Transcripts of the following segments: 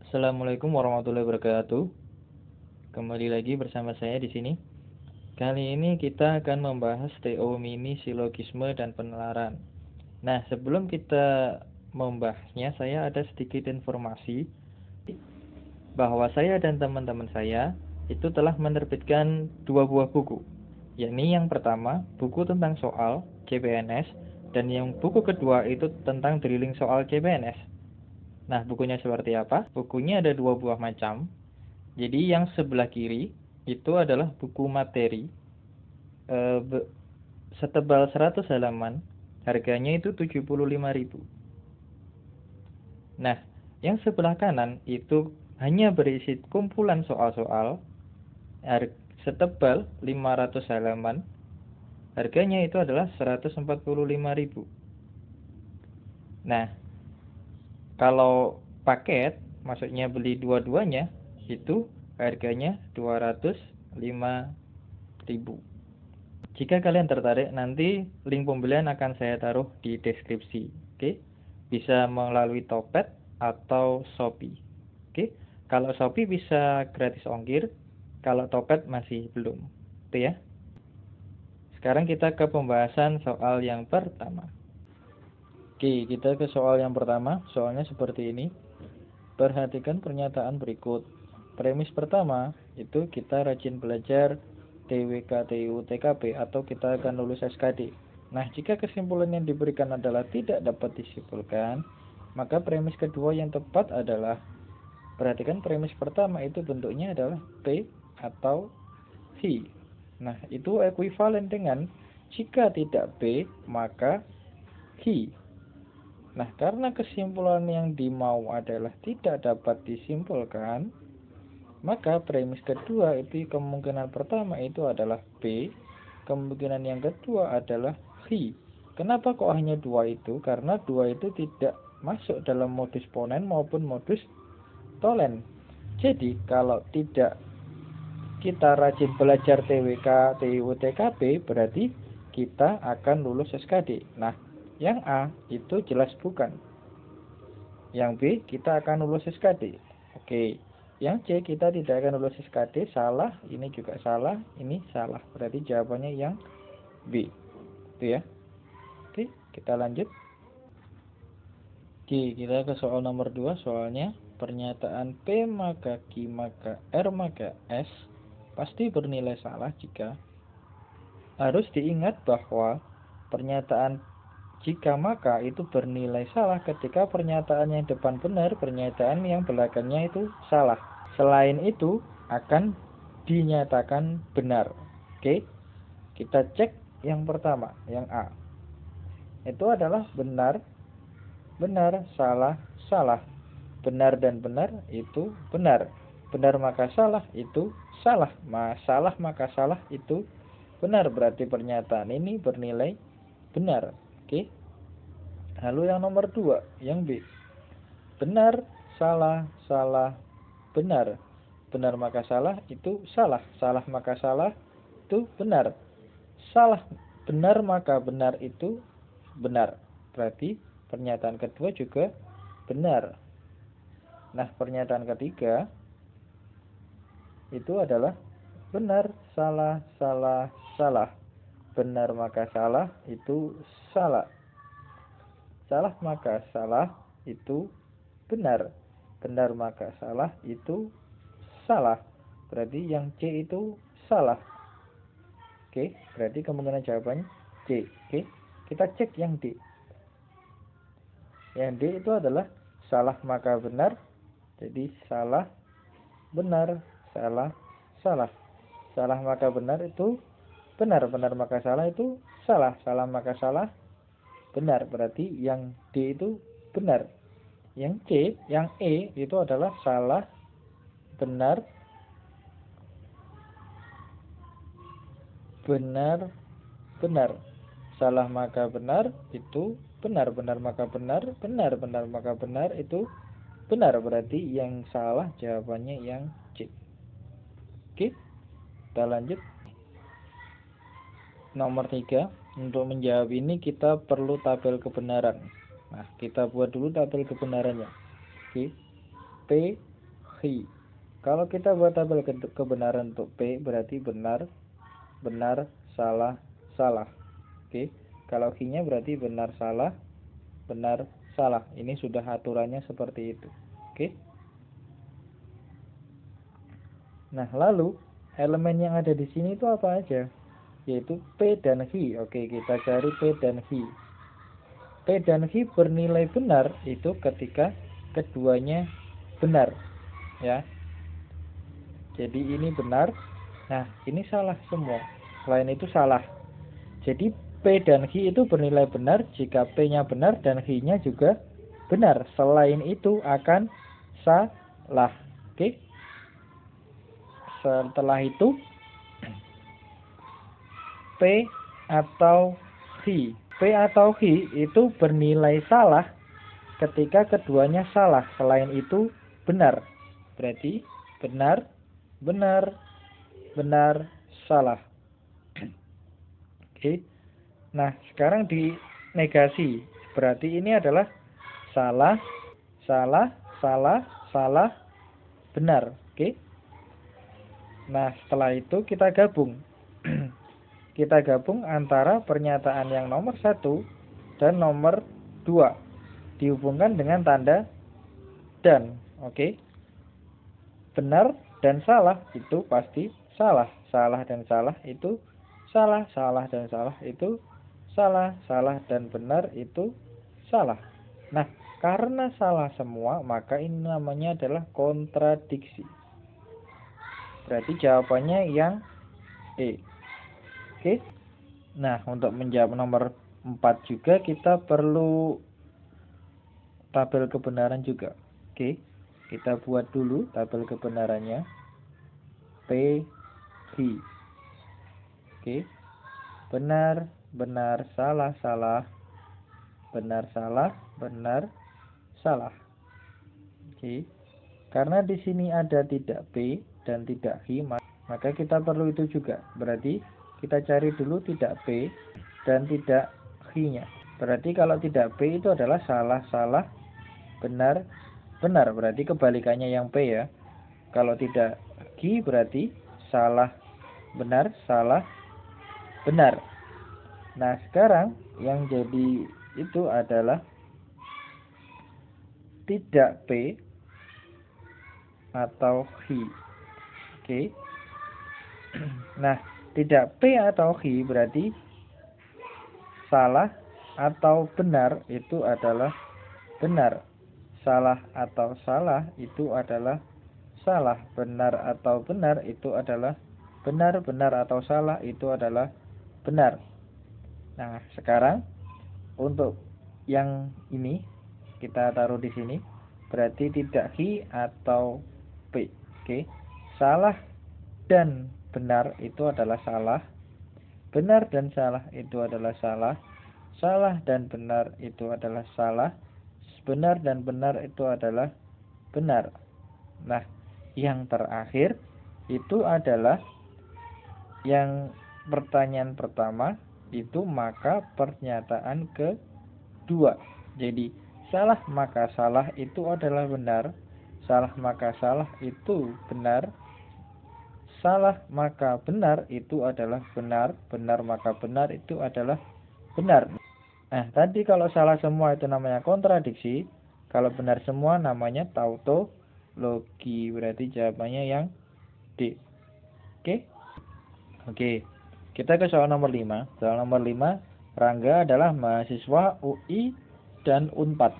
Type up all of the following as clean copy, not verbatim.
Assalamualaikum warahmatullahi wabarakatuh. Kembali lagi bersama saya di sini. Kali ini kita akan membahas TO mini silogisme dan penalaran. Nah, sebelum kita membahasnya, saya ada sedikit informasi bahwa saya dan teman-teman saya itu telah menerbitkan 2 buah buku. Yakni yang pertama, buku tentang soal CPNS, dan yang buku kedua itu tentang drilling soal CPNS. Nah, bukunya seperti apa? Bukunya ada 2 buah macam. Jadi yang sebelah kiri itu adalah buku materi eh, setebal 100 halaman, harganya itu 75.000. Nah, yang sebelah kanan itu hanya berisi kumpulan soal-soal setebal 500 halaman, harganya itu adalah 145.000. Nah, kalau paket, maksudnya beli dua-duanya, itu harganya 205.000. Jika kalian tertarik, nanti link pembelian akan saya taruh di deskripsi. Oke, bisa melalui Topet atau Shopee. Oke, kalau Shopee bisa gratis ongkir, kalau Topet masih belum. Itu ya. Sekarang kita ke pembahasan soal yang pertama. Oke, kita ke soal yang pertama. Soalnya seperti ini. Perhatikan pernyataan berikut. Premis pertama, itu kita rajin belajar TWK, TU, TKP, atau kita akan lulus SKD. Nah, jika kesimpulan yang diberikan adalah tidak dapat disimpulkan, maka premis kedua yang tepat adalah, perhatikan premis pertama itu bentuknya adalah P atau V. Nah, itu ekuivalen dengan jika tidak P, maka V. Nah, karena kesimpulan yang dimau adalah tidak dapat disimpulkan, maka premis kedua itu kemungkinan pertama itu adalah B, kemungkinan yang kedua adalah V. Kenapa kok hanya dua itu? Karena dua itu tidak masuk dalam modus ponen maupun modus tolen. Jadi, kalau tidak kita rajin belajar TWK, TIU, TKP, berarti kita akan lulus SKD. Nah, yang A itu jelas bukan. Yang B, kita akan lulus SKD. Oke. Yang C, kita tidak akan lulus SKD. Salah. Ini juga salah. Ini salah. Berarti jawabannya yang B. Itu ya. Oke, kita lanjut. Oke, kita ke soal nomor 2. Soalnya, pernyataan P maka Q maka R maka S pasti bernilai salah jika, harus diingat bahwa pernyataan jika maka itu bernilai salah ketika pernyataan yang depan benar, pernyataan yang belakangnya itu salah. Selain itu akan dinyatakan benar. Oke, kita cek yang pertama, yang A. Itu adalah benar, benar, salah, salah. Benar dan benar itu benar. Benar maka salah itu salah. Salah maka salah itu benar. Berarti pernyataan ini bernilai benar. Oke. Lalu yang nomor 2, yang B. Benar, salah, salah, benar. Benar maka salah itu salah. Salah maka salah itu benar. Salah, benar maka benar itu benar. Berarti pernyataan kedua juga benar. Nah, pernyataan ketiga itu adalah benar, salah, salah, salah. Benar maka salah itu salah. Salah maka salah itu benar. Benar maka salah itu salah. Berarti yang C itu salah. Oke, berarti kemungkinan jawabannya C. Oke, kita cek yang D. Yang D itu adalah salah maka benar. Jadi salah, benar, salah, salah. Salah maka benar itu benar. Benar maka salah itu salah. Salah maka salah benar. Berarti yang D itu benar. Yang C, yang E itu adalah salah, benar, benar, benar. Salah maka benar itu benar. Benar maka benar, benar, benar maka benar itu benar. Berarti yang salah jawabannya yang C. Oke, kita lanjut. Nomor 3. Untuk menjawab ini kita perlu tabel kebenaran. Nah, kita buat dulu tabel kebenarannya. Oke. P hi. Kalau kita buat tabel kebenaran untuk P berarti benar, benar, salah, salah. Oke. Kalau hi-nya berarti benar, salah, benar, salah. Ini sudah aturannya seperti itu. Oke. Nah, lalu elemen yang ada di sini itu apa aja? Yaitu P dan hi. Oke, kita cari P dan hi. P dan hi bernilai benar itu ketika keduanya benar, ya. Jadi ini benar. Nah, ini salah semua. Selain itu salah. Jadi P dan hi itu bernilai benar jika P-nya benar dan hi-nya juga benar. Selain itu akan salah. Oke. Setelah itu P atau hi. P atau hi itu bernilai salah ketika keduanya salah. Selain itu benar. Berarti benar, benar, benar, salah. Oke. Nah, sekarang di negasi. Berarti ini adalah salah, salah, salah, salah, benar. Oke. Nah, setelah itu kita gabung. Kita gabung antara pernyataan yang nomor 1 dan nomor 2. Dihubungkan dengan tanda dan. Oke. Benar dan salah itu pasti salah. Salah dan salah itu salah. Salah dan salah itu salah. Salah dan benar itu salah. Nah, karena salah semua, maka ini namanya adalah kontradiksi. Berarti jawabannya yang E. Oke. Nah, untuk menjawab nomor 4 juga kita perlu tabel kebenaran juga. Oke. Kita buat dulu tabel kebenarannya. P, hi. Oke. Benar, benar, salah, salah. Benar, salah, benar, salah. Oke. Karena di sini ada tidak P dan tidak hi, maka kita perlu itu juga. Berarti kita cari dulu tidak P dan tidak hi-nya. Berarti kalau tidak P itu adalah salah, salah, benar, benar. Berarti kebalikannya yang P ya. Kalau tidak hi berarti salah, benar, salah, benar. Nah, sekarang yang jadi itu adalah tidak P atau hi. Oke. Nah, tidak P atau hi berarti salah atau benar itu adalah benar. Salah atau salah itu adalah salah. Benar atau benar itu adalah benar. Benar atau salah itu adalah benar. Nah, sekarang untuk yang ini kita taruh di sini. Berarti tidak hi atau P. Oke. Salah dan benar itu adalah salah. Benar dan salah itu adalah salah. Salah dan benar itu adalah salah. Benar dan benar itu adalah benar. Nah, yang terakhir itu adalah yang pertanyaan pertama itu maka pernyataan kedua. Jadi salah maka salah itu adalah benar. Salah maka salah itu benar. Salah maka benar itu adalah benar. Benar maka benar itu adalah benar. Nah, tadi kalau salah semua itu namanya kontradiksi. Kalau benar semua namanya tautologi. Berarti jawabannya yang D. Oke? Oke. Kita ke soal nomor 5. Soal nomor 5, Rangga adalah mahasiswa UI dan Unpad.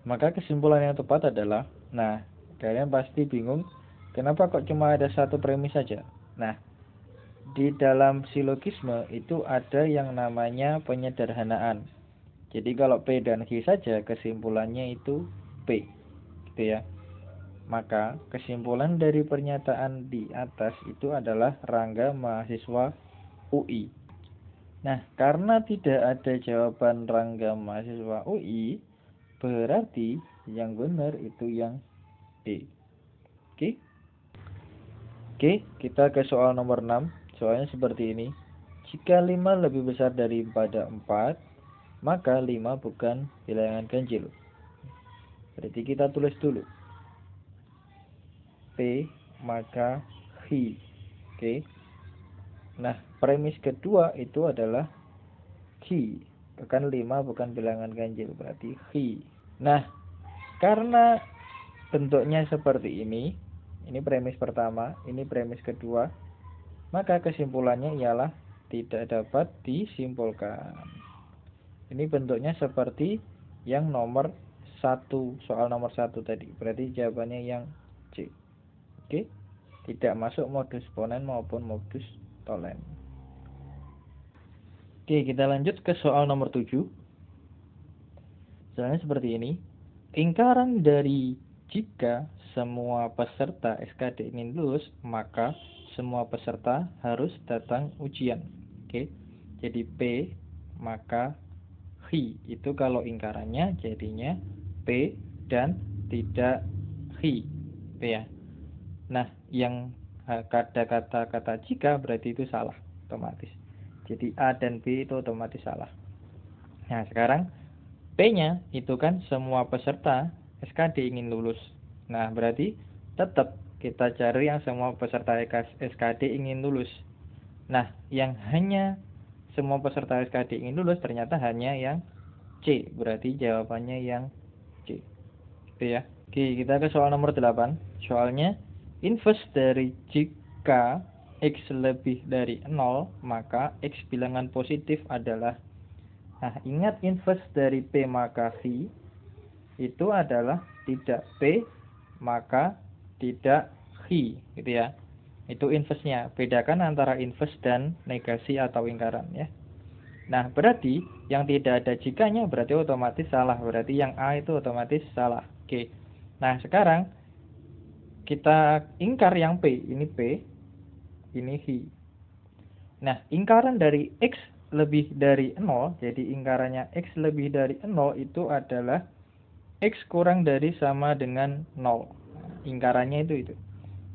Maka kesimpulan yang tepat adalah, nah, kalian pasti bingung kenapa kok cuma ada satu premis saja. Nah, di dalam silogisme itu ada yang namanya penyederhanaan. Jadi kalau P dan Q saja kesimpulannya itu P, gitu ya. Maka kesimpulan dari pernyataan di atas itu adalah Rangga mahasiswa UI. Nah, karena tidak ada jawaban Rangga mahasiswa UI, berarti yang benar itu yang D. Oke? Oke, kita ke soal nomor 6. Soalnya seperti ini. Jika 5 lebih besar daripada 4, maka 5 bukan bilangan ganjil. Berarti kita tulis dulu. P maka hi. Oke. Nah, premis kedua itu adalah hi. Bukan 5, bukan bilangan ganjil, berarti hi. Nah, karena bentuknya seperti ini premis pertama, ini premis kedua, maka kesimpulannya ialah tidak dapat disimpulkan. Ini bentuknya seperti yang nomor 1, soal nomor 1 tadi. Berarti jawabannya yang C. Oke? Tidak masuk modus ponen maupun modus tolen. Oke, kita lanjut ke soal nomor 7. Soalnya seperti ini. Ingkaran dari jika semua peserta SKD ingin lulus, maka semua peserta harus datang ujian. Oke. Jadi P maka hi. Itu kalau ingkarannya jadinya P dan tidak hi. P ya. Nah, yang ada kata-kata jika berarti itu salah otomatis. Jadi A dan B itu otomatis salah. Nah, sekarang P-nya itu kan semua peserta SKD ingin lulus. Nah, berarti tetap kita cari yang semua peserta SKD ingin lulus. Nah, yang hanya semua peserta SKD ingin lulus ternyata hanya yang C. Berarti jawabannya yang C. Itu ya. Oke, kita ke soal nomor 8. Soalnya inverse dari jika X lebih dari 0, maka X bilangan positif adalah. Nah, ingat inverse dari P maka V itu adalah tidak P maka tidak hi, gitu ya. Itu inverse-nya. Bedakan antara inverse dan negasi atau ingkaran ya. Nah, berarti yang tidak ada jikanya berarti otomatis salah. Berarti yang A itu otomatis salah. Oke. Nah, sekarang kita ingkar yang P. Ini P, ini hi. Nah, ingkaran dari X lebih dari 0, jadi ingkarannya X lebih dari 0 itu adalah X kurang dari sama dengan 0. Ingkarannya itu.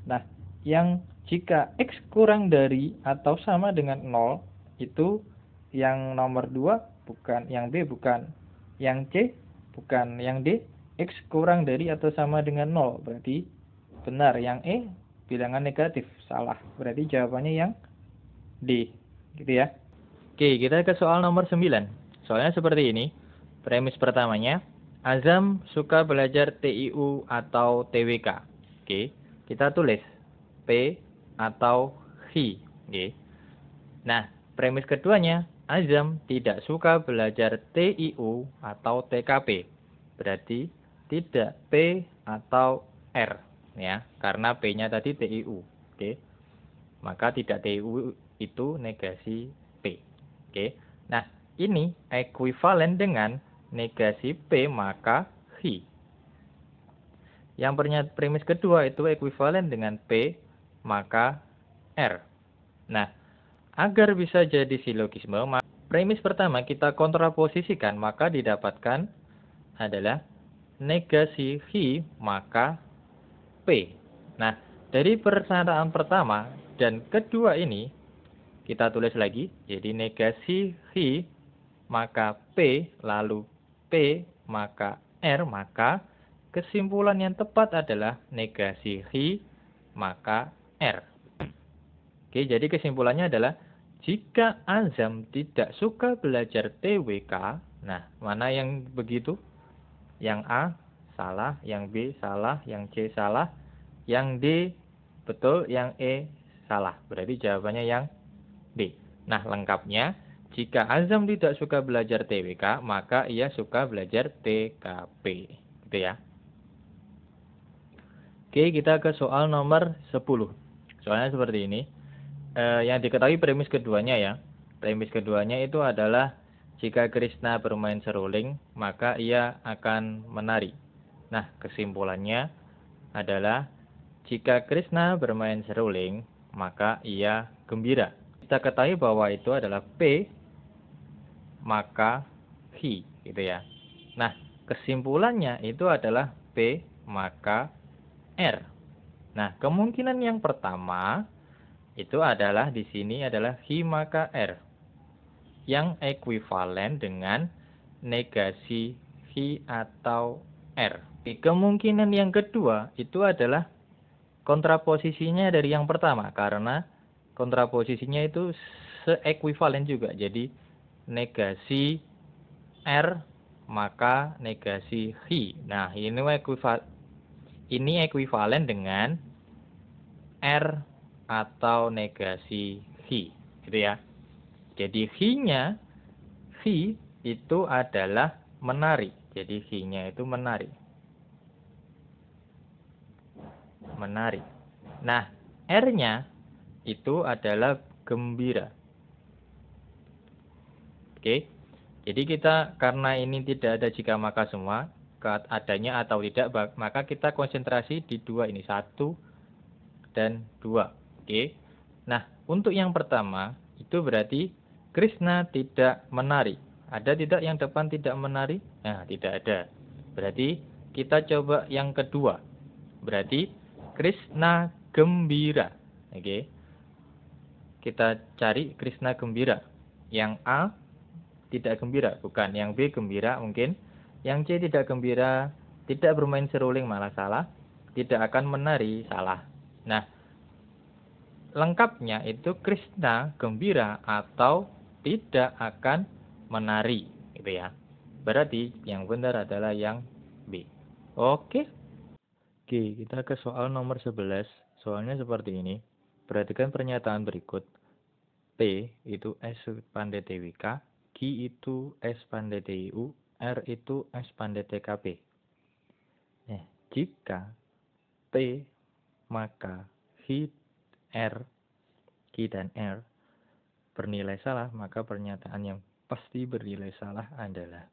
Nah, yang jika X kurang dari atau sama dengan 0, itu yang nomor 2 bukan, yang B bukan, yang C bukan, yang D X kurang dari atau sama dengan 0. Berarti benar, yang E bilangan negatif, salah. Berarti jawabannya yang D, gitu ya. Oke, kita ke soal nomor 9. Soalnya seperti ini. Premis pertamanya, Azam suka belajar TIU atau TWK. Oke, kita tulis P atau hi. Oke. Nah, premis keduanya, Azam tidak suka belajar TIU atau TKP. Berarti tidak P atau R. Ya, karena P-nya tadi TIU. Oke. Maka tidak TIU itu negasi P. Oke. Nah, ini ekuivalen dengan negasi P maka hi. Yang premis kedua itu ekuivalen dengan P maka R. Nah, agar bisa jadi silogisme, premis pertama kita kontraposisikan, maka didapatkan adalah negasi hi maka P. Nah, dari persamaan pertama dan kedua ini, kita tulis lagi, jadi negasi hi maka P, lalu P maka R, maka kesimpulan yang tepat adalah negasi hi maka R. Oke, jadi kesimpulannya adalah, jika Azam tidak suka belajar TWK, nah, mana yang begitu? Yang A salah, yang B salah, yang C salah, yang D betul, yang E salah. Berarti jawabannya yang D. Nah, lengkapnya, jika Azam tidak suka belajar TWK, maka ia suka belajar TKP. Gitu ya. Oke, kita ke soal nomor 10. Soalnya seperti ini. Yang diketahui premis keduanya ya. Premis keduanya itu adalah jika Krishna bermain seruling, maka ia akan menari. Nah, kesimpulannya adalah jika Krishna bermain seruling, maka ia gembira. Kita ketahui bahwa itu adalah P maka hi, gitu ya. Nah, kesimpulannya itu adalah P maka R. Nah, kemungkinan yang pertama itu adalah di sini adalah hi maka R yang ekuivalen dengan negasi hi atau R. Kemungkinan yang kedua itu adalah kontraposisinya dari yang pertama, karena kontraposisinya itu seekuivalen juga. Jadi negasi R maka negasi Hi. Nah, ini ekuivalen dengan R atau negasi Hi, gitu ya. Jadi Hi-nya, Hi itu adalah menari. Jadi Hi-nya itu menari. Menari. Nah, R-nya itu adalah gembira. Oke. Jadi kita, karena ini tidak ada jika maka semua, adanya atau tidak, maka kita konsentrasi di dua ini, 1 dan 2. Oke. Nah, untuk yang pertama, itu berarti Krishna tidak menari. Ada tidak yang depan tidak menari? Nah, tidak ada. Berarti kita coba yang kedua. Berarti Krishna gembira. Oke. Kita cari Krishna gembira. Yang A tidak gembira, bukan. Yang B gembira mungkin. Yang C tidak gembira, tidak bermain seruling, malah salah. Tidak akan menari, salah. Nah, lengkapnya itu Krishna gembira atau tidak akan menari, gitu ya. Berarti yang benar adalah yang B. Oke. Oke, kita ke soal nomor 11. Soalnya seperti ini. Perhatikan pernyataan berikut. P itu S pandai TWK, Q itu S pandai TIU, R itu S pandai TKP. Jika P maka Q, R, Q dan R bernilai salah, maka pernyataan yang pasti bernilai salah adalah.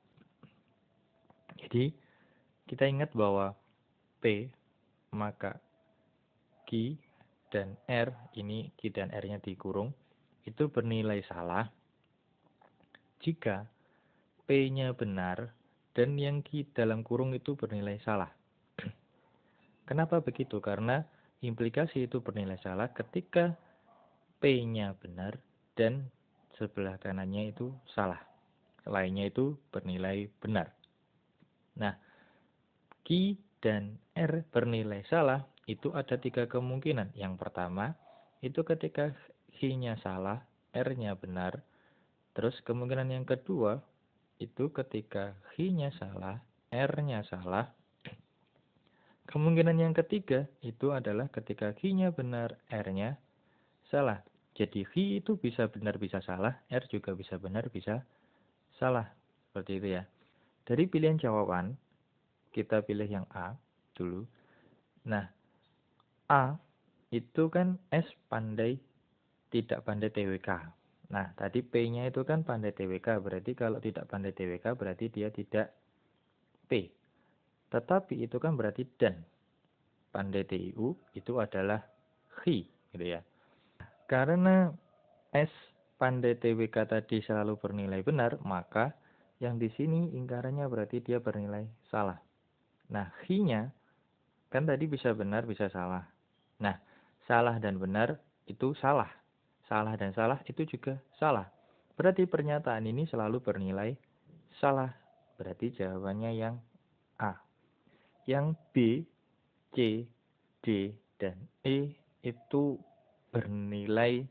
Jadi, kita ingat bahwa P maka Q dan R, ini Q dan R-nya dikurung, itu bernilai salah jika P-nya benar dan yang Q dalam kurung itu bernilai salah. Kenapa begitu? Karena implikasi itu bernilai salah ketika P-nya benar dan sebelah kanannya itu salah. Lainnya itu bernilai benar. Nah, Q dan R bernilai salah itu ada 3 kemungkinan. Yang pertama, itu ketika Q-nya salah, R-nya benar. Terus kemungkinan yang kedua, itu ketika Q-nya salah, R-nya salah. Kemungkinan yang ketiga, itu adalah ketika Q-nya benar, R-nya salah. Jadi Q itu bisa benar, bisa salah. R juga bisa benar, bisa salah. Seperti itu ya. Dari pilihan jawaban, kita pilih yang A dulu. Nah, A itu kan S pandai, tidak pandai TWK. Nah, tadi P-nya itu kan pandai TWK. Berarti kalau tidak pandai TWK, berarti dia tidak P. Tetapi itu kan berarti dan. Pandai TIU itu adalah Hi, gitu ya. Karena S pandai TWK tadi selalu bernilai benar, maka yang di sini ingkarannya berarti dia bernilai salah. Nah, Hi-nya kan tadi bisa benar, bisa salah. Nah, salah dan benar itu salah. Salah dan salah itu juga salah. Berarti pernyataan ini selalu bernilai salah. Berarti jawabannya yang A. Yang B, C, D, dan E itu bernilai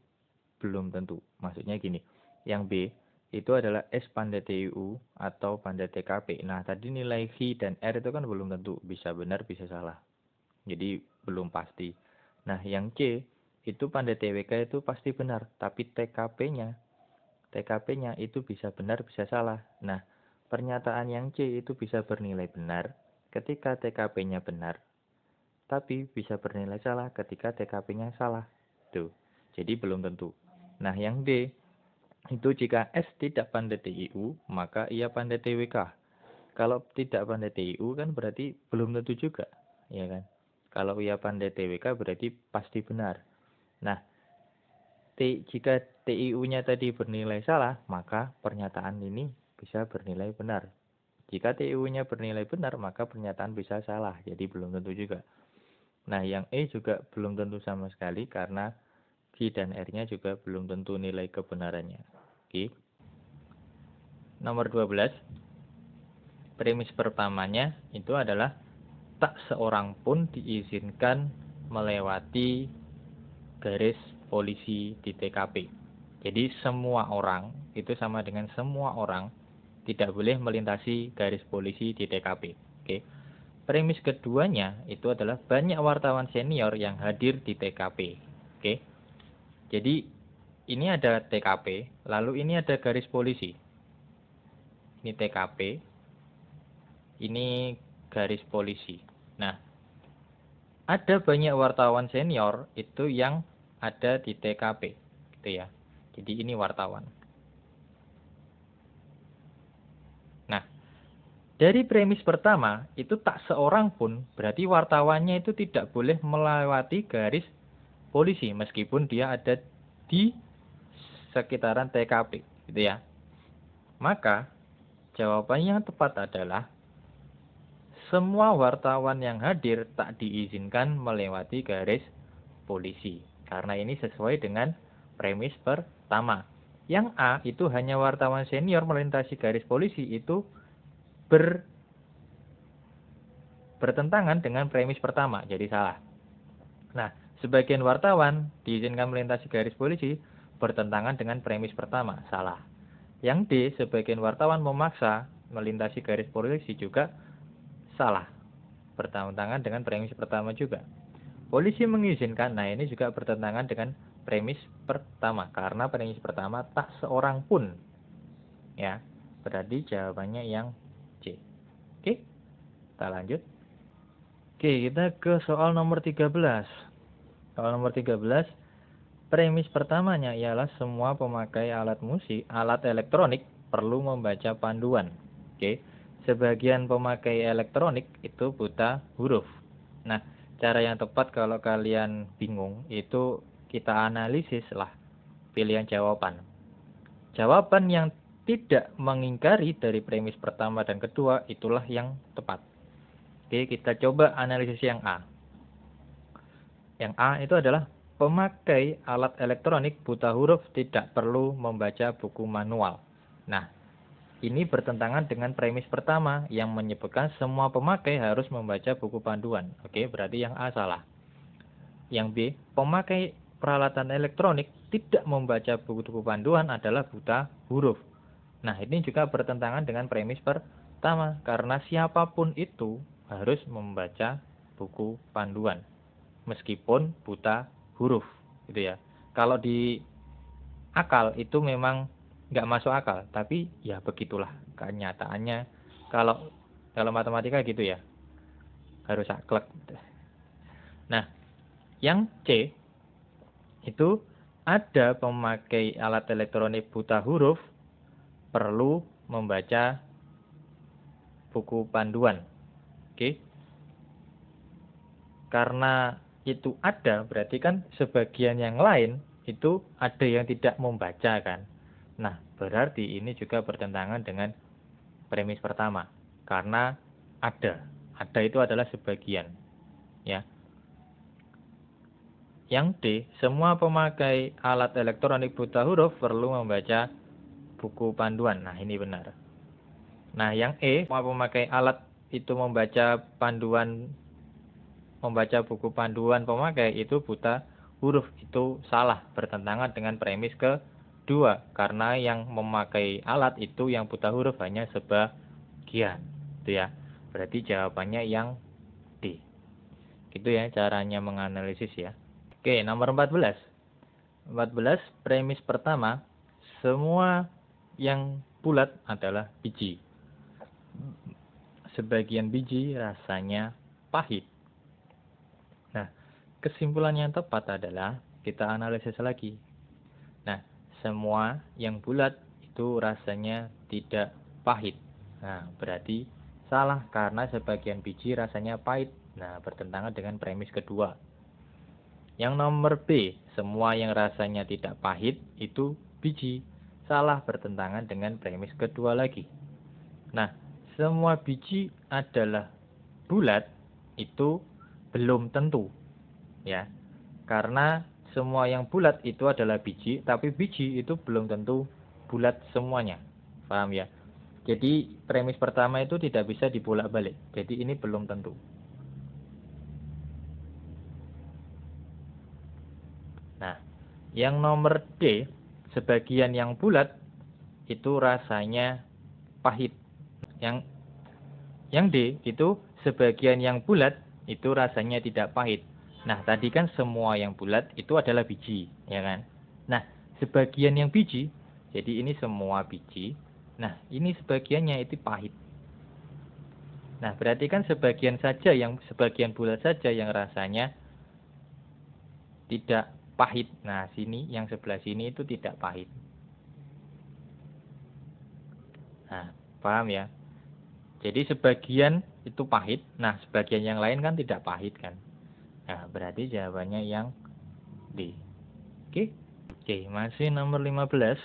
belum tentu. Maksudnya gini, yang B itu adalah S pandai TIU atau pandai TKP. Nah, tadi nilai H dan R itu kan belum tentu. Bisa benar, bisa salah. Jadi belum pasti. Nah, yang C itu pandai TWK itu pasti benar. Tapi TKP-nya itu bisa benar, bisa salah. Nah, pernyataan yang C itu bisa bernilai benar ketika TKP-nya benar, tapi bisa bernilai salah ketika TKP-nya salah. Tuh. Jadi belum tentu. Nah, yang D itu jika S tidak pandai TIU, maka ia pandai TWK. Kalau tidak pandai TIU kan berarti belum tentu juga, ya kan? Kalau ia pandai TWK berarti pasti benar. Nah, jika TIU-nya tadi bernilai salah, maka pernyataan ini bisa bernilai benar. Jika TIU-nya bernilai benar, maka pernyataan bisa salah. Jadi belum tentu juga. Nah, yang E juga belum tentu sama sekali karena Q dan R-nya juga belum tentu nilai kebenarannya. Oke. Nomor 12. Premis pertamanya itu adalah tak seorang pun diizinkan melewati garis polisi di TKP. Jadi semua orang, itu sama dengan semua orang tidak boleh melintasi garis polisi di TKP. Oke. Premis keduanya itu adalah banyak wartawan senior yang hadir di TKP. Oke. Jadi ini ada TKP, lalu ini ada garis polisi. Ini TKP, ini garis polisi. Nah, ada banyak wartawan senior itu yang ada di TKP, gitu ya. Jadi ini wartawan. Nah, dari premis pertama, itu tak seorang pun, berarti wartawannya itu tidak boleh melewati garis polisi, meskipun dia ada di sekitaran TKP, gitu ya. Maka, jawabannya yang tepat adalah, semua wartawan yang hadir tak diizinkan melewati garis polisi. Karena ini sesuai dengan premis pertama. Yang A itu hanya wartawan senior melintasi garis polisi, itu bertentangan dengan premis pertama, jadi salah. Nah, sebagian wartawan diizinkan melintasi garis polisi bertentangan dengan premis pertama, salah. Yang D, sebagian wartawan memaksa melintasi garis polisi juga salah, bertentangan dengan premis pertama juga. Polisi mengizinkan, nah ini juga bertentangan dengan premis pertama, karena premis pertama tak seorang pun, ya. Berarti jawabannya yang C. Oke, kita lanjut. Oke, kita ke soal nomor 13. Soal nomor 13, premis pertamanya ialah semua pemakai alat musik, alat elektronik perlu membaca panduan. Oke, sebagian pemakai elektronik itu buta huruf. Nah, cara yang tepat kalau kalian bingung itu kita analisis lah pilihan jawaban. Jawaban yang tidak mengingkari dari premis pertama dan kedua itulah yang tepat. Oke, kita coba analisis yang A. Yang A itu adalah pemakai alat elektronik buta huruf tidak perlu membaca buku manual. Nah, ini bertentangan dengan premis pertama yang menyebutkan semua pemakai harus membaca buku panduan. Oke, berarti yang A salah. Yang B, pemakai peralatan elektronik tidak membaca buku panduan adalah buta huruf. Nah, ini juga bertentangan dengan premis pertama, karena siapapun itu harus membaca buku panduan, meskipun buta huruf, gitu ya. Kalau di akal itu memang nggak masuk akal, tapi ya begitulah kenyataannya. Kalau matematika gitu ya, harus saklek. Nah, yang C itu ada pemakai alat elektronik buta huruf perlu membaca buku panduan. Oke. Karena itu ada, berarti kan sebagian yang lain itu ada yang tidak membaca kan. Nah, berarti ini juga bertentangan dengan premis pertama. Karena ada itu adalah sebagian. Ya. Yang D, semua pemakai alat elektronik buta huruf perlu membaca buku panduan. Nah, ini benar. Nah, yang E, semua pemakai alat itu membaca buku panduan pemakai itu buta huruf, itu salah, bertentangan dengan premis kedua, karena yang memakai alat itu yang buta huruf hanya sebagian, itu ya. Berarti jawabannya yang D. Gitu ya caranya menganalisis ya. Oke, nomor 14. 14, premis pertama, semua yang bulat adalah biji. Sebagian biji rasanya pahit. Nah, kesimpulan yang tepat adalah kita analisis lagi. Nah, semua yang bulat itu rasanya tidak pahit. Nah, berarti salah karena sebagian biji rasanya pahit. Nah, bertentangan dengan premis kedua. Yang nomor B, semua yang rasanya tidak pahit itu biji. Salah, bertentangan dengan premis kedua lagi. Nah, semua biji adalah bulat itu belum tentu, ya. Karena semua yang bulat itu adalah biji, tapi biji itu belum tentu bulat semuanya. Paham ya? Jadi premis pertama itu tidak bisa dibolak-balik. Jadi ini belum tentu. Yang nomor D, sebagian yang bulat itu rasanya pahit. Yang D itu sebagian yang bulat itu rasanya tidak pahit. Nah, tadi kan semua yang bulat itu adalah biji, ya kan? Nah, sebagian yang biji, jadi ini semua biji. Nah, ini sebagiannya itu pahit. Nah, berarti kan sebagian bulat saja yang rasanya tidak pahit. Nah, sini yang sebelah sini itu tidak pahit. Nah, paham ya? Jadi sebagian itu pahit, nah sebagian yang lain kan tidak pahit kan. Nah, berarti jawabannya yang D. Oke? Oke, masih nomor 15.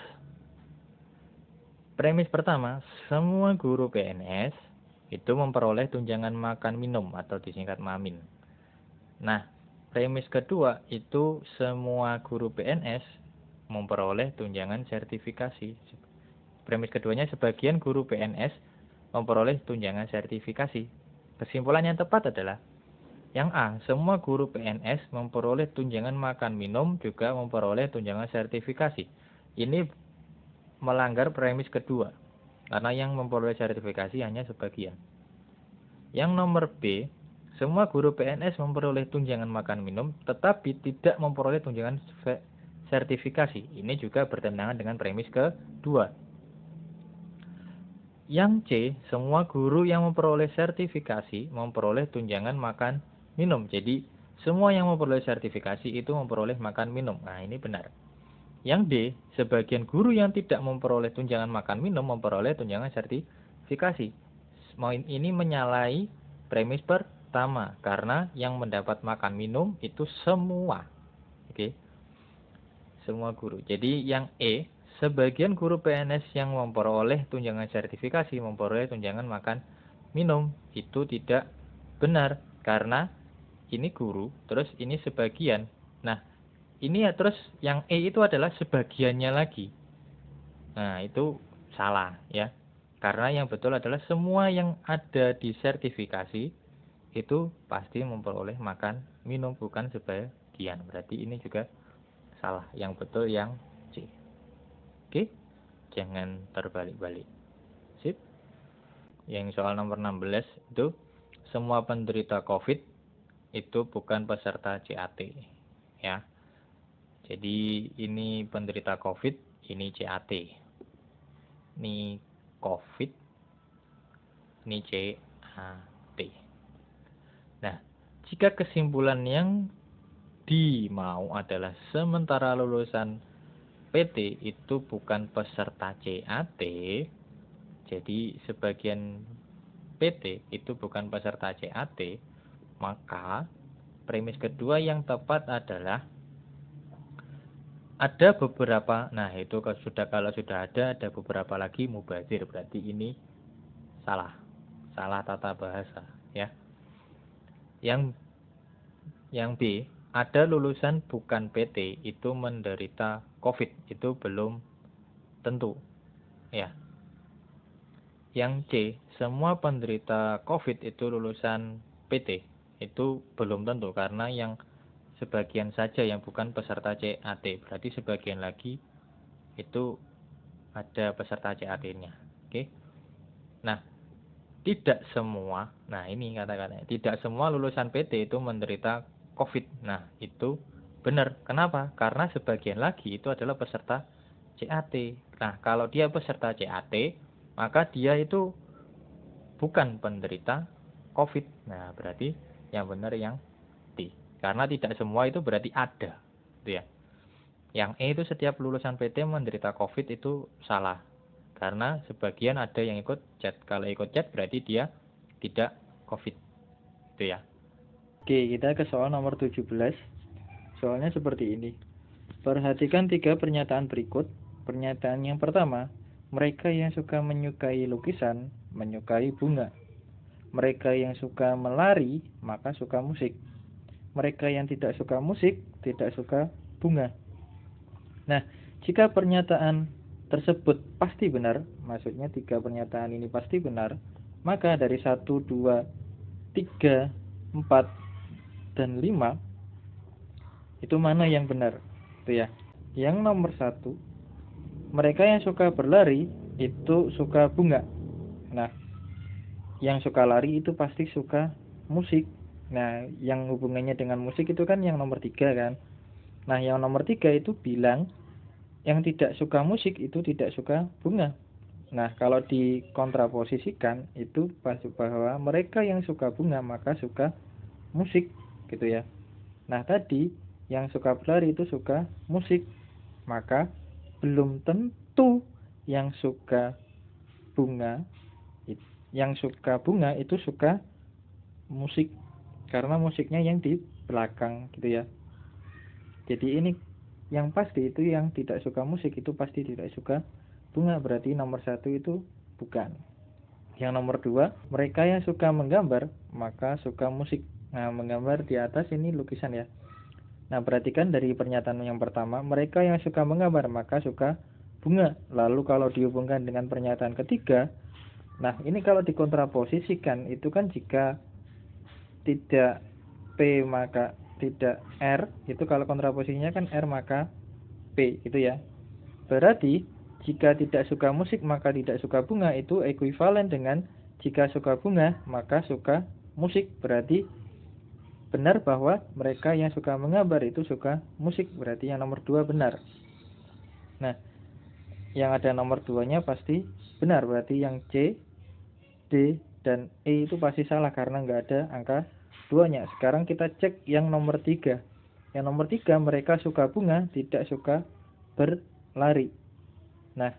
Premis pertama, semua guru PNS itu memperoleh tunjangan makan minum atau disingkat MAMIN. Nah, premis kedua itu semua guru PNS memperoleh tunjangan sertifikasi. Premis keduanya sebagian guru PNS memperoleh tunjangan sertifikasi. Kesimpulan yang tepat adalah yang A, semua guru PNS memperoleh tunjangan makan minum juga memperoleh tunjangan sertifikasi. Ini melanggar premis kedua, karena yang memperoleh sertifikasi hanya sebagian. Yang nomor B, semua guru PNS memperoleh tunjangan makan minum, tetapi tidak memperoleh tunjangan sertifikasi. Ini juga bertentangan dengan premis kedua. Yang C, semua guru yang memperoleh sertifikasi memperoleh tunjangan makan minum. Jadi, semua yang memperoleh sertifikasi itu memperoleh makan minum. Nah, ini benar. Yang D, sebagian guru yang tidak memperoleh tunjangan makan minum memperoleh tunjangan sertifikasi. Ini menyalahi premis pertama, karena yang mendapat makan minum itu semua. Oke. Semua guru. Jadi yang E, sebagian guru PNS yang memperoleh tunjangan sertifikasi memperoleh tunjangan makan minum. Itu tidak benar, karena ini guru, terus ini sebagian. Nah, ini ya, terus yang E itu adalah sebagiannya lagi. Nah, itu salah ya. Karena yang betul adalah semua yang ada di sertifikasi itu pasti memperoleh makan minum, bukan sebagian. Berarti ini juga salah. Yang betul yang C. Oke? Jangan terbalik-balik. Sip. Yang soal nomor 16 itu semua penderita COVID itu bukan peserta CAT ya. Jadi ini penderita COVID, ini CAT. Ini COVID, ini CAT. Nah, jika kesimpulan yang dimau adalah sementara lulusan PT itu bukan peserta CAT, jadi sebagian PT itu bukan peserta CAT, maka premis kedua yang tepat adalah ada beberapa, nah itu kalau sudah ada beberapa lagi mubazir, berarti ini salah tata bahasa ya. Yang B, ada lulusan bukan PT itu menderita COVID, itu belum tentu ya. Yang C, semua penderita COVID itu lulusan PT, itu belum tentu, karena yang sebagian saja yang bukan peserta CAT, berarti sebagian lagi itu ada peserta CAT-nya. Oke. Nah, tidak semua, nah ini kata-katanya, tidak semua lulusan PT itu menderita COVID. Nah, itu benar. Kenapa? Karena sebagian lagi itu adalah peserta CAT. Nah, kalau dia peserta CAT, maka dia itu bukan penderita COVID. Nah, berarti yang benar yang D. Karena tidak semua itu berarti ada, gitu ya. Yang E itu setiap lulusan PT menderita COVID itu salah. Karena sebagian ada yang ikut CAT. Kalau ikut CAT berarti dia tidak COVID. Itu ya. Oke, kita ke soal nomor 17. Soalnya seperti ini. Perhatikan 3 pernyataan berikut. Pernyataan yang pertama, mereka yang suka menyukai lukisan, menyukai bunga. Mereka yang suka melari, maka suka musik. Mereka yang tidak suka musik, tidak suka bunga. Nah, jika pernyataan tersebut pasti benar, maksudnya 3 pernyataan ini pasti benar, maka dari 1, 2, 3, 4, dan 5, itu mana yang benar? Itu ya. Yang nomor 1, mereka yang suka berlari itu suka bunga. Nah, yang suka lari itu pasti suka musik. Nah, yang hubungannya dengan musik itu kan yang nomor 3 kan. Nah, yang nomor 3 itu bilang yang tidak suka musik itu tidak suka bunga. Nah, kalau dikontraposisikan itu bahwa mereka yang suka bunga maka suka musik gitu ya. Nah, tadi yang suka berlari itu suka musik, maka belum tentu yang suka bunga itu suka musik, karena musiknya yang di belakang gitu ya. Jadi ini yang pasti itu yang tidak suka musik itu pasti tidak suka bunga, berarti nomor 1 itu bukan. Yang nomor 2, mereka yang suka menggambar maka suka musik. Nah, menggambar di atas ini lukisan ya. Nah, perhatikan dari pernyataan yang pertama, mereka yang suka menggambar maka suka bunga. Lalu kalau dihubungkan dengan pernyataan ketiga, nah ini kalau dikontraposisikan itu kan jika tidak P maka tidak R, itu kalau kontraposisinya kan R maka P gitu ya. Berarti jika tidak suka musik maka tidak suka bunga itu ekuivalen dengan jika suka bunga maka suka musik. Berarti benar bahwa mereka yang suka menggambar itu suka musik, berarti yang nomor 2 benar. Nah, yang ada nomor 2-nya pasti benar, berarti yang C, D, dan E itu pasti salah karena nggak ada angka 2-nya. Sekarang kita cek yang nomor 3. Yang nomor 3, mereka suka bunga, tidak suka berlari. Nah,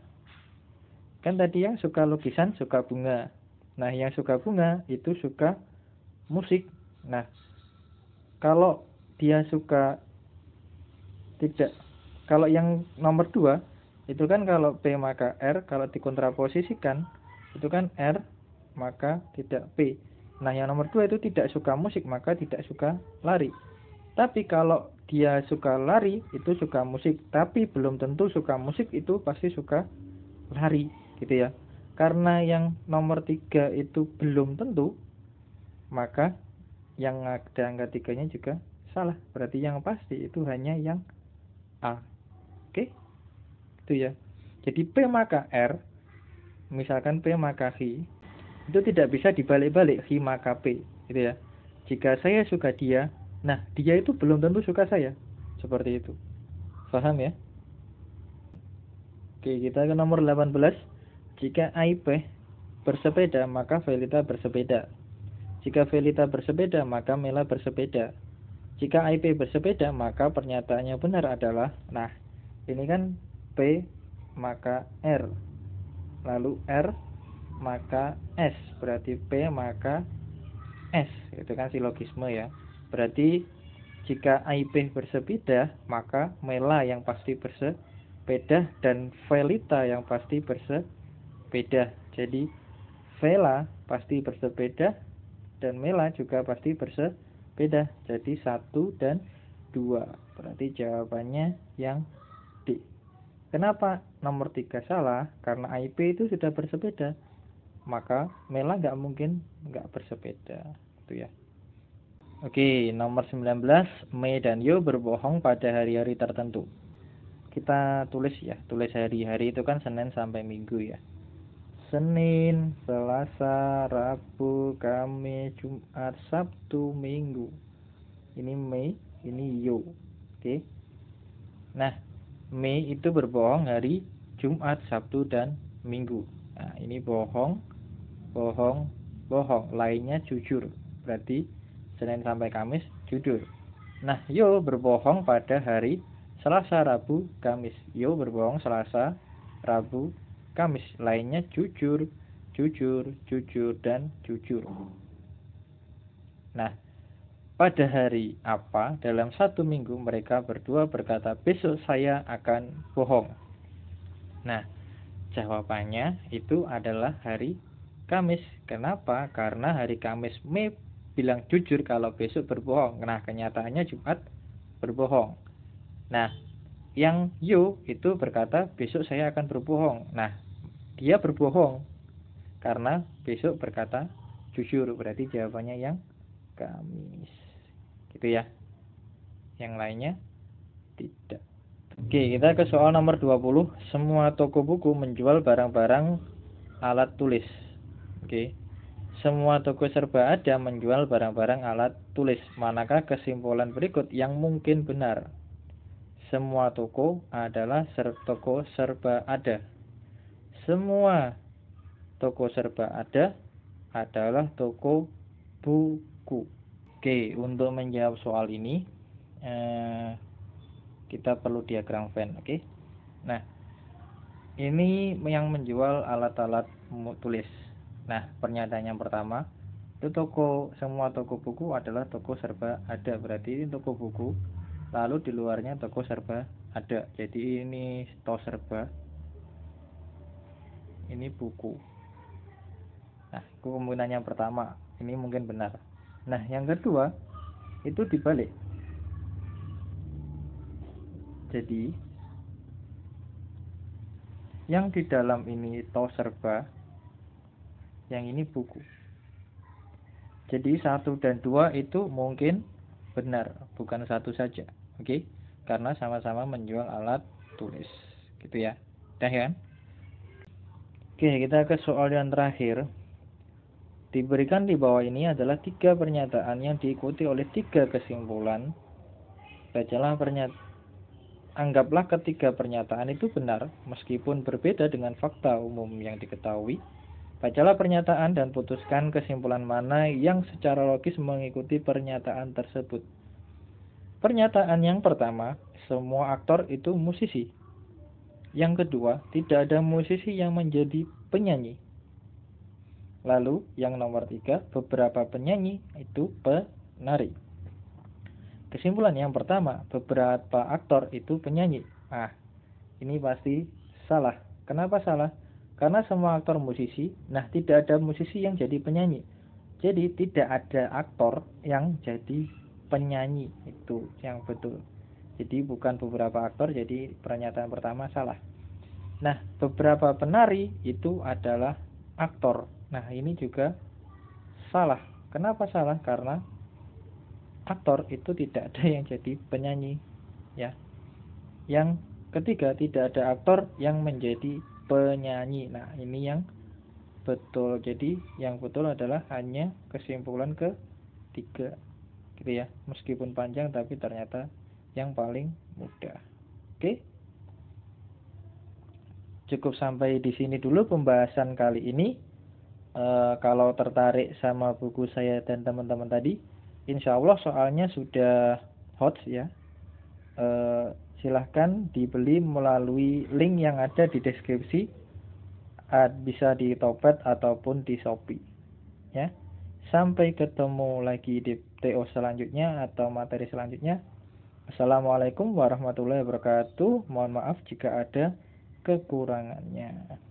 kan tadi yang suka lukisan suka bunga. Nah, yang suka bunga itu suka musik. Nah, kalau dia suka tidak, kalau yang nomor 2 itu kan kalau P maka R, kalau dikontraposisikan itu kan R maka tidak P. Nah, yang nomor 2 itu tidak suka musik maka tidak suka lari. Tapi kalau dia suka lari itu suka musik, tapi belum tentu suka musik itu pasti suka lari gitu ya. Karena yang nomor 3 itu belum tentu, maka yang ada angka 3-nya juga salah. Berarti yang pasti itu hanya yang A. Oke? Itu ya. Jadi P maka R, misalkan P maka Hi, itu tidak bisa dibalik-balik Hi maka P, gitu ya. Jika saya suka dia, nah dia itu belum tentu suka saya. Seperti itu. Paham ya? Oke, kita ke nomor 18. Jika Aipeh bersepeda, maka Velita bersepeda. Jika Velita bersepeda, maka Mela bersepeda. Jika IP bersepeda, maka pernyataannya benar adalah, nah, ini kan P maka R, lalu R maka S, berarti P maka S, itu kan silogisme ya. Berarti jika IP bersepeda, maka Mela yang pasti bersepeda dan Velita yang pasti bersepeda. Jadi Vela pasti bersepeda dan Mela juga pasti bersepeda. Jadi 1 dan 2. Berarti jawabannya yang D. Kenapa nomor 3 salah? Karena IP itu sudah bersepeda, maka Mela nggak mungkin nggak bersepeda, itu ya. Oke, nomor 19, Mei dan Yo berbohong pada hari-hari tertentu. Kita tulis ya, tulis hari-hari itu kan Senin sampai Minggu ya. Senin, Selasa, Rabu, Kamis, Jumat, Sabtu, Minggu. Ini Mei, ini Yo. Oke. Nah, Mei itu berbohong hari Jumat, Sabtu, dan Minggu. Nah, ini bohong, bohong, bohong. Lainnya jujur. Berarti Senin sampai Kamis jujur. Nah, Yo berbohong pada hari Selasa, Rabu, Kamis. Yo berbohong Selasa, Rabu, Kamis. Lainnya jujur, jujur, jujur, dan jujur. Nah, pada hari apa dalam 1 minggu mereka berdua berkata, besok saya akan bohong? Nah, jawabannya itu adalah hari Kamis. Kenapa? Karena hari Kamis Mei bilang jujur kalau besok berbohong. Nah, kenyataannya Jumat berbohong. Nah, yang Yo itu berkata besok saya akan berbohong. Nah, dia berbohong karena besok berkata jujur. Berarti jawabannya yang Kamis. Gitu ya. Yang lainnya tidak Oke, kita ke soal nomor 20. Semua toko buku menjual barang-barang alat tulis. Oke. Semua toko serba ada menjual barang-barang alat tulis. Manakah kesimpulan berikut yang mungkin benar? Semua toko adalah toko serba ada. Semua toko serba ada adalah toko buku. Oke, untuk menjawab soal ini kita perlu diagram Venn. Oke. Nah, ini yang menjual alat-alat tulis. Nah, pernyataan yang pertama, itu semua toko buku adalah toko serba ada, berarti ini toko buku, lalu di luarnya toko serba ada. Jadi ini toko serba, ini buku. Nah, kemungkinan yang pertama ini mungkin benar. Nah, yang kedua itu dibalik. Jadi yang di dalam ini toko serba, yang ini buku. Jadi 1 dan 2 itu mungkin benar, bukan satu saja. Oke? Karena sama-sama menjual alat tulis. Gitu ya. Dah kan? Oke, kita ke soal yang terakhir. Diberikan di bawah ini adalah 3 pernyataan yang diikuti oleh 3 kesimpulan. Bacalah Anggaplah ketiga pernyataan itu benar, meskipun berbeda dengan fakta umum yang diketahui. Bacalah pernyataan dan putuskan kesimpulan mana yang secara logis mengikuti pernyataan tersebut. Pernyataan yang pertama, semua aktor itu musisi. Yang kedua, tidak ada musisi yang menjadi penyanyi. Lalu, yang nomor 3, beberapa penyanyi itu penari. Kesimpulan yang pertama, beberapa aktor itu penyanyi. Ini pasti salah. Kenapa salah? Karena semua aktor musisi, tidak ada musisi yang jadi penyanyi. Jadi tidak ada aktor yang jadi penyanyi, itu yang betul. Jadi bukan beberapa aktor, jadi pernyataan pertama salah. Nah, beberapa penari itu adalah aktor. Nah, ini juga salah. Kenapa salah? Karena aktor itu tidak ada yang jadi penyanyi, ya. Yang ketiga, tidak ada aktor yang menjadi penyanyi. Nah, ini yang betul. Jadi yang betul adalah hanya kesimpulan ketiga, gitu ya. Meskipun panjang tapi ternyata yang paling mudah. Oke. Cukup sampai di sini dulu pembahasan kali ini. Kalau tertarik sama buku saya dan teman-teman tadi, insya Allah soalnya sudah hot ya. Silahkan dibeli melalui link yang ada di deskripsi, bisa di Topet ataupun di Shopee ya. Sampai ketemu lagi di TO selanjutnya atau materi selanjutnya. Assalamualaikum warahmatullahi wabarakatuh. Mohon maaf jika ada kekurangannya.